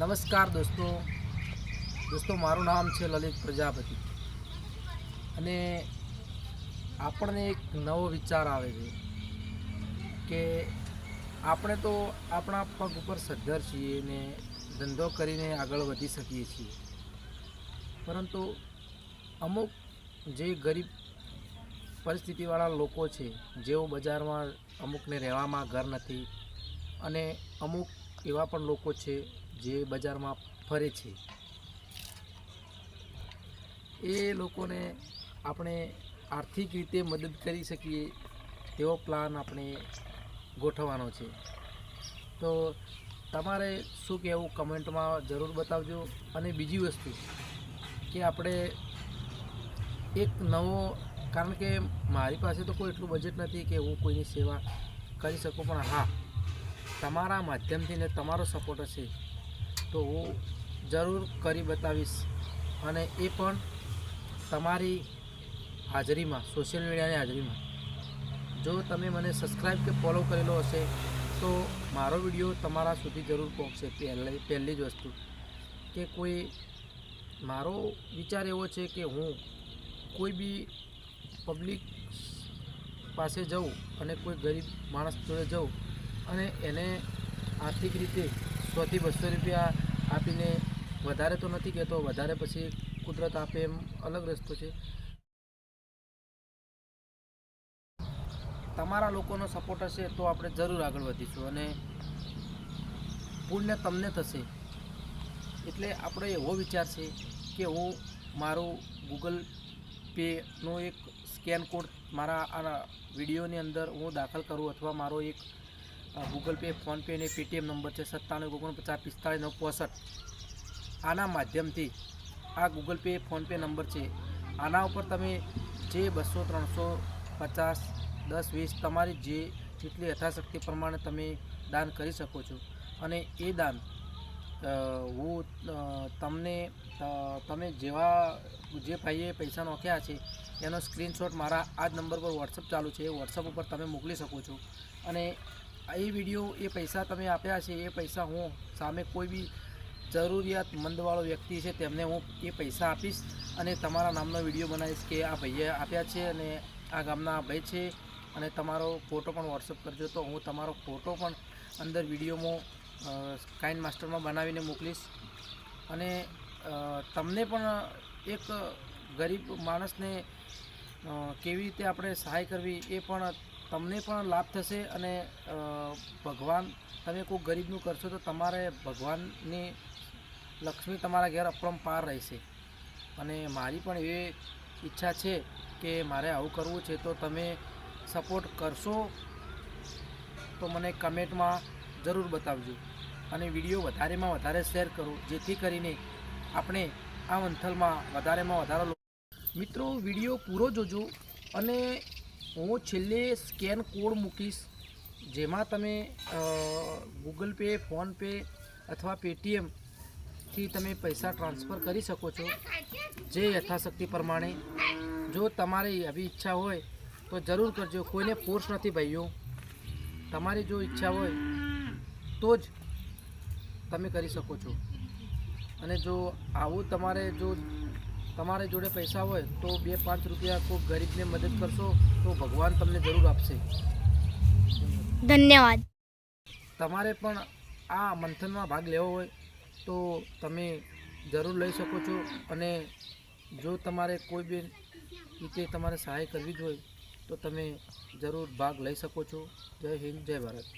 નમસ્કાર દોસ્તો મારું નામ છે લલિત પ્રજાપતિ અને આપણને એક નવો વિચાર આવે છે કે આપણે તો આપણા પગ ઉપર સદ્ધર છીએ ને ધંધો કરીને આગળ વધી શકીએ છીએ, પરંતુ અમુક જે ગરીબ પરિસ્થિતિવાળા લોકો છે, જેઓ બજારમાં અમુકને રહેવામાં ઘર નથી અને અમુક એવા પણ લોકો છે જે બજારમાં ફરે છે, એ લોકોને આપણે આર્થિક રીતે મદદ કરી શકીએ તેવો પ્લાન આપણે ગોઠવવાનો છે. તો તમારે શું કહેવું કમેન્ટમાં જરૂર બતાવજો. અને બીજી વસ્તુ કે આપણે એક નવો, કારણ કે મારી પાસે તો કોઈ એટલું બજેટ નથી કે હું કોઈની સેવા કરી શકું, પણ હા, તમારા માધ્યમથી ને તમારો સપોર્ટ હશે તો હું જરૂર કરી બતાવીશ. અને એ પણ તમારી હાજરીમાં, સોશિયલ મીડિયાની હાજરીમાં. જો તમે મને સબસ્ક્રાઈબ કે ફોલો કરેલો હશે તો મારો વિડીયો તમારા સુધી જરૂર પહોંચશે. પહેલી જ વસ્તુ કે કોઈ, મારો વિચાર એવો છે કે હું કોઈ બી પબ્લિક પાસે જાઉં અને કોઈ ગરીબ માણસ જોડે જાઉં અને એને આર્થિક રીતે 100 થી 200 રૂપિયા આપીને, વધારે તો નથી કહેતો, વધારે પછી કુદરત આપે એમ અલગ રસ્તો છે. તમારા લોકોનો સપોર્ટ હશે તો આપણે જરૂર આગળ વધીશું અને પુણ્ય તમને થશે. એટલે આપણો એવો વિચાર છે કે હું મારું ગૂગલ પેનો એક સ્કેન કોડ મારા આ વિડીયોની અંદર હું દાખલ કરું, અથવા મારો એક ગૂગલ પે, ફોનપે અને પેટીએમ નંબર છે 9749454965. આના માધ્યમથી, આ ગૂગલ પે ફોનપે નંબર છે, આના ઉપર તમે જે 200, 300, 50, 10, 20 તમારી જે જેટલી યથાશક્તિ પ્રમાણે તમે દાન કરી શકો છો. અને એ દાન હું તમે જે ભાઈએ પૈસા નાખ્યા છે એનો સ્ક્રીનશોટ મારા આ જ નંબર પર વોટ્સઅપ ચાલુ છે, એ વોટ્સઅપ ઉપર તમે મોકલી શકો છો. અને એ વિડીયો, એ પૈસા તમે આપ્યા છે, એ પૈસા હું સામે કોઈ બી જરૂરિયાતમંદવાળો વ્યક્તિ છે તેમને હું એ પૈસા આપીશ અને તમારા નામનો વિડીયો બનાવીશ કે આ ભાઈએ આપ્યા છે અને આ ગામના ભાઈ છે, અને તમારો ફોટો પણ વોટ્સઅપ કરજો. તો હું તમારો ફોટો પણ અંદર વિડીયોમાં કાઇન માસ્ટરમાં બનાવીને મોકલીશ. અને તમને પણ એક ગરીબ માણસને કેવી રીતે આપણે સહાય કરવી એ પણ તમને પણ લાભ થશે. અને ભગવાન, તમે કોઈ ગરીબનું કરશો તો તમારે ભગવાનની લક્ષ્મી તમારા ઘેર અપરંપાર રહેશે. અને મારી પણ એવી ઈચ્છા છે કે મારે આવું કરવું છે, તો તમે સપોર્ટ કરશો તો મને કમેન્ટમાં જરૂર બતાવજો. અને વિડીયો વધારેમાં વધારે શેર કરો, જેથી કરીને આપણે આ મંથલમાં વધારેમાં વધારે મિત્રો વિડીયો પૂરો જોજો. અને હું છેલ્લે સ્કેન કોડ મૂકીશ, જેમાં તમે ગૂગલ પે, ફોનપે અથવા પેટીએમથી તમે પૈસા ટ્રાન્સફર કરી શકો છો, જે યથાશક્તિ પ્રમાણે. જો તમારી આવી ઈચ્છા હોય તો જરૂર કરજો. કોઈને ફોર્સ નથી ભાઈઓ, તમારી જો ઈચ્છા હોય તો જ તમે કરી શકો છો. અને જો આવું તમારે જોડે પૈસા હોય તો 2-5 રૂપિયા કોઈ ગરીબને મદદ કરશો તો ભગવાન તમને જરૂર આપશે. ધન્યવાદ. તમારે પણ આ મંથનમાં ભાગ લેવો હોય તો તમે જરૂર લઈ શકો છો. અને જો તમારે કોઈ બી રીતે તમારે સહાય કરવી જ હોય તો તમે જરૂર ભાગ લઈ શકો છો. જય હિન્દ, જય ભારત.